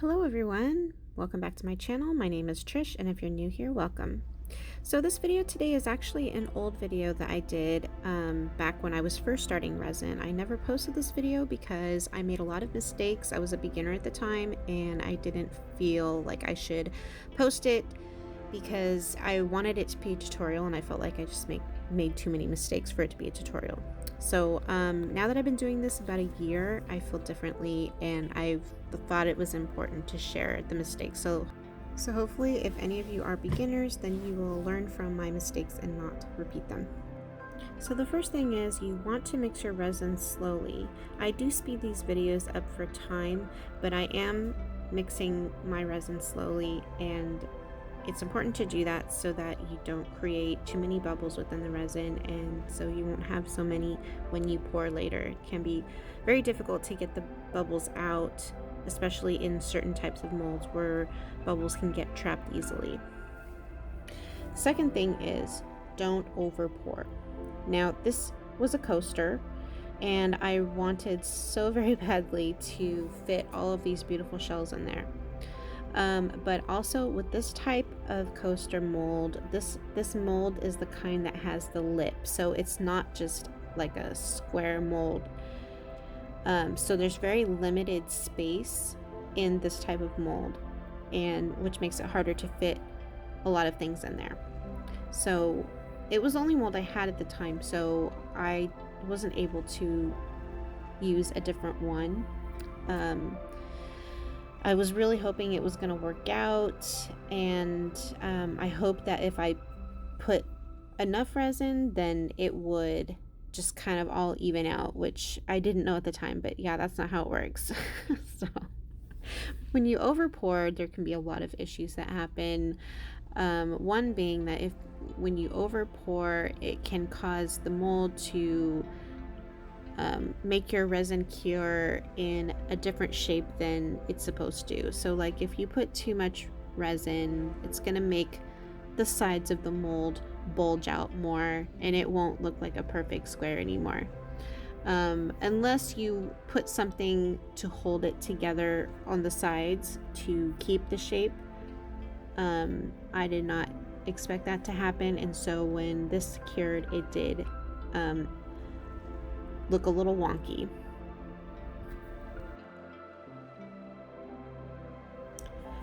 Hello everyone, welcome back to my channel. My name is Trish, and if you're new here, welcome. So this video today is actually an old video that I did back when I was first starting resin. I never posted this video because I made a lot of mistakes. I was a beginner at the time and I didn't feel like I should post it because I wanted it to be a tutorial and I felt like I just made too many mistakes for it to be a tutorial. So now that I've been doing this about a year, I feel differently and I've thought it was important to share the mistakes. So hopefully if any of you are beginners, then you will learn from my mistakes and not repeat them. So the first thing is you want to mix your resin slowly. I do speed these videos up for time, but I am mixing my resin slowly, and it's important to do that so that you don't create too many bubbles within the resin, and so you won't have so many when you pour later. It can be very difficult to get the bubbles out, especially in certain types of molds where bubbles can get trapped easily. Second thing is don't over pour. Now this was a coaster and I wanted so very badly to fit all of these beautiful shells in there. But also with this type of coaster mold, this mold is the kind that has the lip, so it's not just like a square mold. So there's very limited space in this type of mold, and which makes it harder to fit a lot of things in there. So it was the only mold I had at the time, so I wasn't able to use a different one. I was really hoping it was going to work out, and I hoped that if I put enough resin, then it would just kind of all even out, which I didn't know at the time, but yeah, that's not how it works. So when you over pour, there can be a lot of issues that happen. One being that when you over pour, it can cause the mold to make your resin cure in a different shape than it's supposed to. So like if you put too much resin, it's gonna make the sides of the mold bulge out more and it won't look like a perfect square anymore. Unless you put something to hold it together on the sides to keep the shape. I did not expect that to happen, and so when this cured, it did look a little wonky.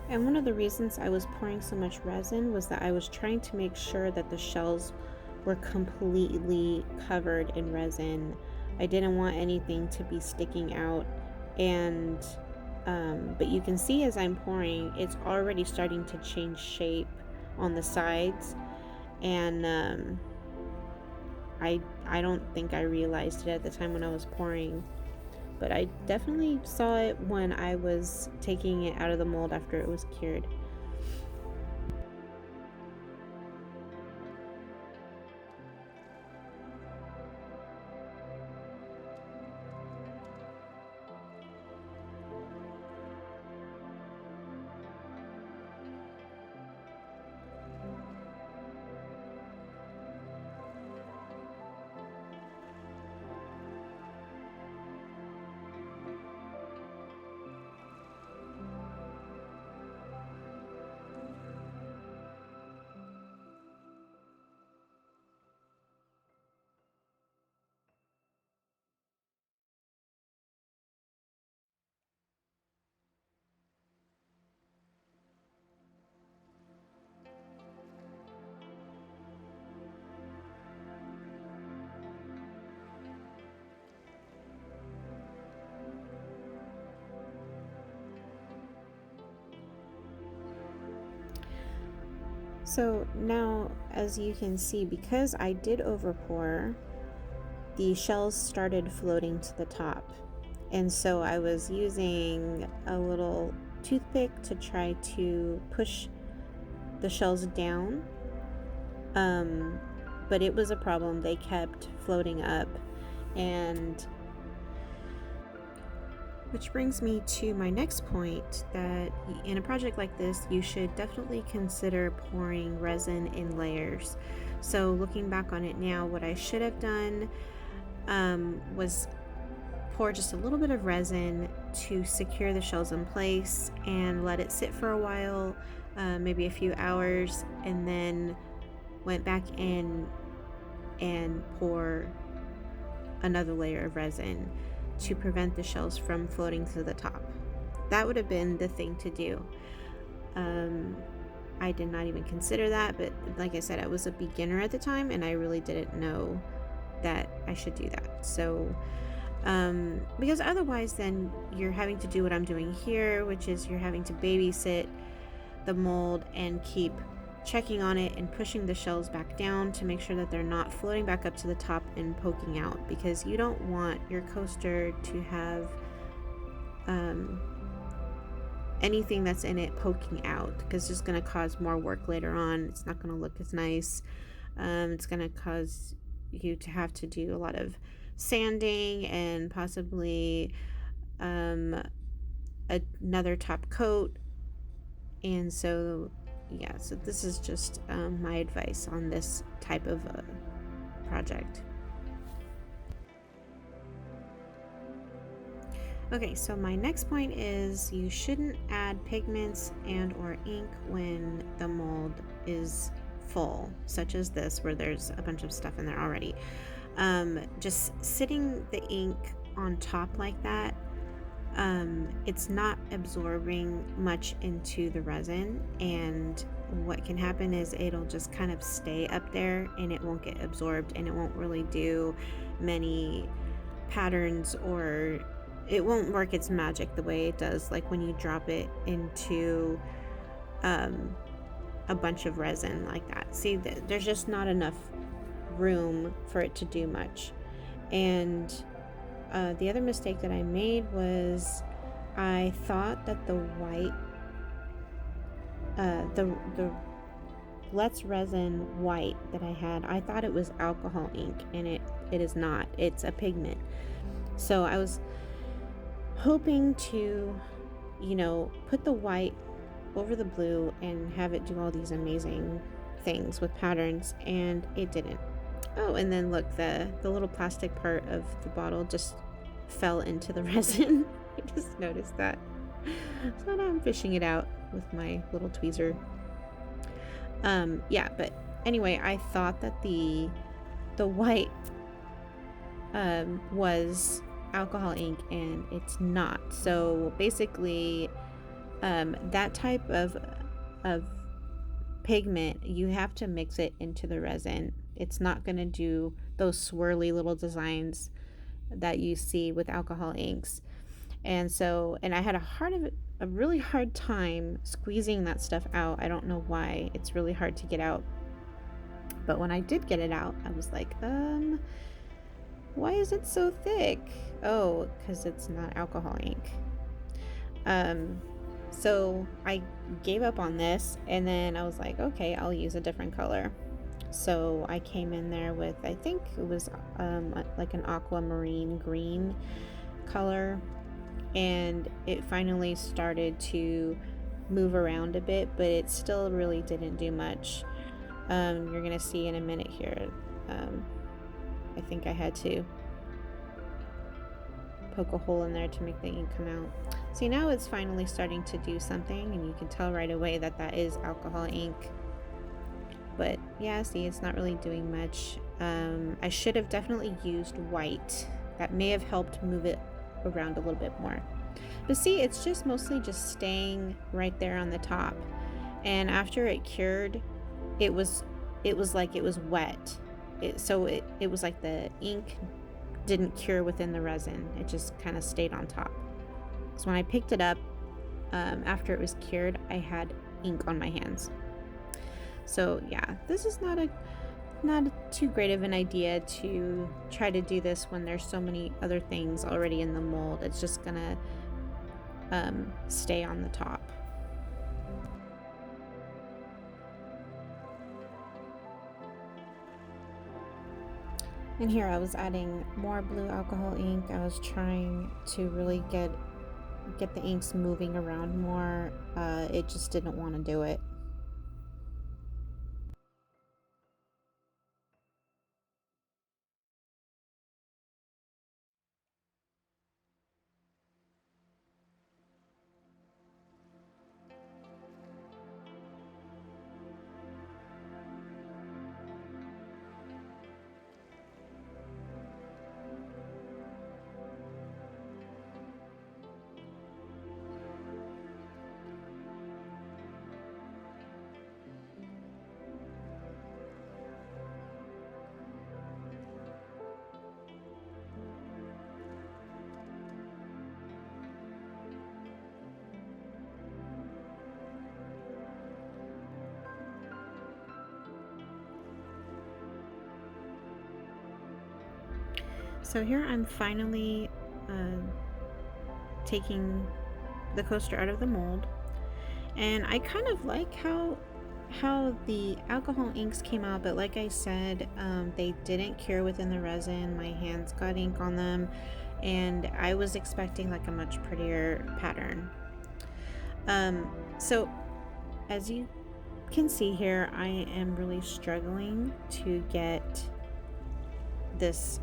And one of the reasons I was pouring so much resin was that I was trying to make sure that the shells were completely covered in resin. I didn't want anything to be sticking out, and but you can see as I'm pouring, it's already starting to change shape on the sides, and I don't think I realized it at the time when I was pouring, but I definitely saw it when I was taking it out of the mold after it was cured. So now, as you can see, because I did overpour, the shells started floating to the top. And so I was using a little toothpick to try to push the shells down. But it was a problem. They kept floating up, and which brings me to my next point, that in a project like this, you should definitely consider pouring resin in layers. So looking back on it now, what I should have done was pour just a little bit of resin to secure the shells in place and let it sit for a while, maybe a few hours, and then went back in and pour another layer of resin to prevent the shells from floating to the top. That would have been the thing to do. I did not even consider that, but like I said, I was a beginner at the time and I really didn't know that I should do that. So because otherwise then you're having to do what I'm doing here, which is you're having to babysit the mold and keep checking on it and pushing the shells back down to make sure that they're not floating back up to the top and poking out, because you don't want your coaster to have anything that's in it poking out, because it's going to cause more work later on. It's not going to look as nice. It's going to cause you to have to do a lot of sanding and possibly another top coat. And so yeah, so this is just my advice on this type of project. Okay, so my next point is you shouldn't add pigments and or ink when the mold is full, such as this where there's a bunch of stuff in there already. Just sitting the ink on top like that, it's not absorbing much into the resin, and what can happen is it'll just kind of stay up there and it won't get absorbed, and it won't really do many patterns, or it won't work its magic the way it does like when you drop it into a bunch of resin like that. See, there's just not enough room for it to do much. And the other mistake that I made was I thought that the white, the Let's Resin white that I had, I thought it was alcohol ink, and it is not. It's a pigment. So I was hoping to, put the white over the blue and have it do all these amazing things with patterns, and it didn't. Oh, and then look, the little plastic part of the bottle just fell into the resin. I just noticed that. So now I'm fishing it out with my little tweezer. Yeah, but anyway, I thought that the white was alcohol ink, and it's not. So basically, that type of pigment, you have to mix it into the resin. It's not going to do those swirly little designs that you see with alcohol inks. And I had a really hard time squeezing that stuff out. I don't know why. It's really hard to get out. But when I did get it out, I was like, why is it so thick? Oh, because it's not alcohol ink. So I gave up on this, and then I was like, okay, I'll use a different color. So I came in there with, I think it was like an aquamarine green color, and it finally started to move around a bit, but it still really didn't do much. You're gonna see in a minute here. I think I had to poke a hole in there to make the ink come out. See, now it's finally starting to do something, and you can tell right away that that is alcohol ink. But yeah, see, it's not really doing much. I should have definitely used white. That may have helped move it around a little bit more. But see, it's just mostly just staying right there on the top. And after it cured, it was like it was wet. It was like the ink didn't cure within the resin. It just kind of stayed on top. So when I picked it up, after it was cured, I had ink on my hands. So yeah, this is not too great of an idea to try to do this when there's so many other things already in the mold. It's just gonna stay on the top. And here I was adding more blue alcohol ink. I was trying to really get the inks moving around more. It just didn't want to do it. So here I'm finally taking the coaster out of the mold, and I kind of like how the alcohol inks came out, but like I said, they didn't cure within the resin. My hands got ink on them, and I was expecting like a much prettier pattern. So as you can see here, I am really struggling to get this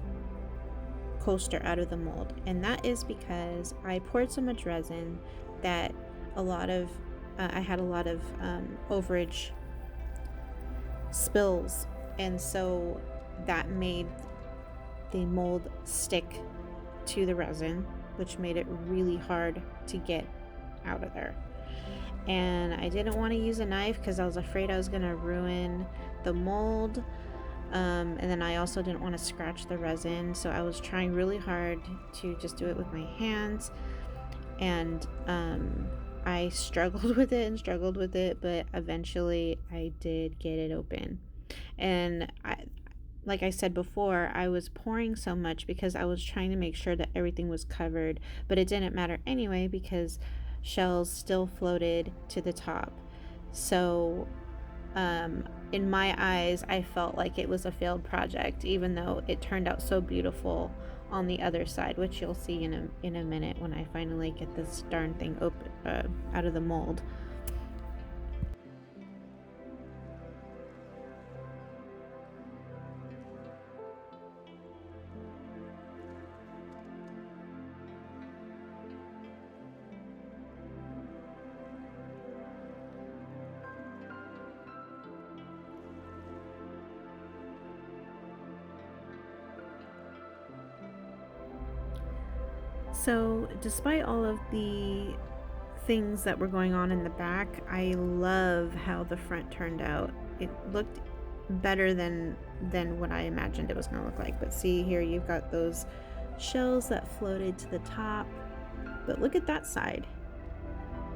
coaster out of the mold, and that is because I poured so much resin that I had a lot of overage spills, and so that made the mold stick to the resin, which made it really hard to get out of there. And I didn't want to use a knife because I was afraid I was going to ruin the mold. And then I also didn't want to scratch the resin, so I was trying really hard to just do it with my hands. And I struggled with it, but eventually I did get it open. And like I said before, I was pouring so much because I was trying to make sure that everything was covered, but it didn't matter anyway because shells still floated to the top. So in my eyes, I felt like it was a failed project, even though it turned out so beautiful on the other side, which you'll see in a minute when I finally get this darn thing open out of the mold. So despite all of the things that were going on in the back, I love how the front turned out. It looked better than what I imagined it was going to look like. But see here, you've got those shells that floated to the top, but look at that side.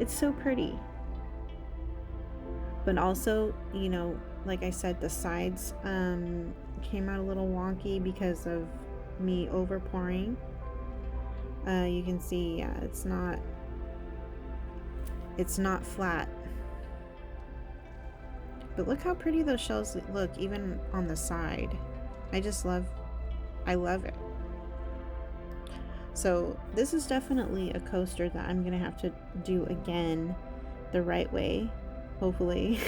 It's so pretty. But also, you know, like I said, the sides came out a little wonky because of me over pouring. You can see, yeah, it's not flat. But look how pretty those shells look, even on the side. I love it. So this is definitely a coaster that I'm gonna have to do again the right way, hopefully.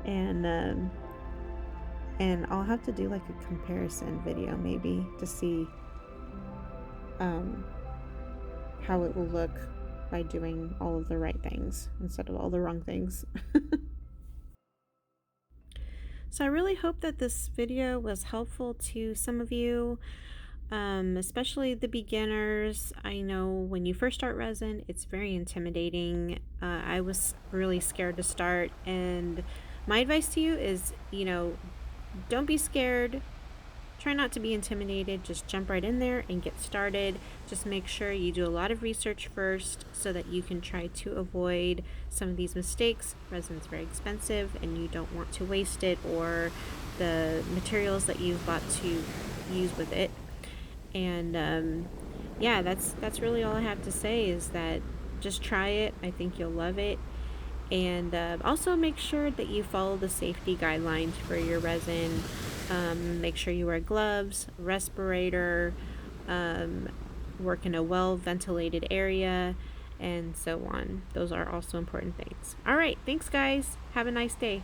and I'll have to do like a comparison video maybe to see how it will look by doing all of the right things instead of all the wrong things. So I really hope that this video was helpful to some of you, especially the beginners. I know when you first start resin, it's very intimidating. I was really scared to start, and my advice to you is, you know, don't be scared. Try not to be intimidated, just jump right in there and get started. Just make sure you do a lot of research first so that you can try to avoid some of these mistakes. Resin's very expensive and you don't want to waste it or the materials that you've bought to use with it. And yeah, that's really all I have to say, is that just try it. I think you'll love it. And also make sure that you follow the safety guidelines for your resin. Make sure you wear gloves, respirator, work in a well ventilated area, and so on. Those are also important things. All right, thanks guys. Have a nice day.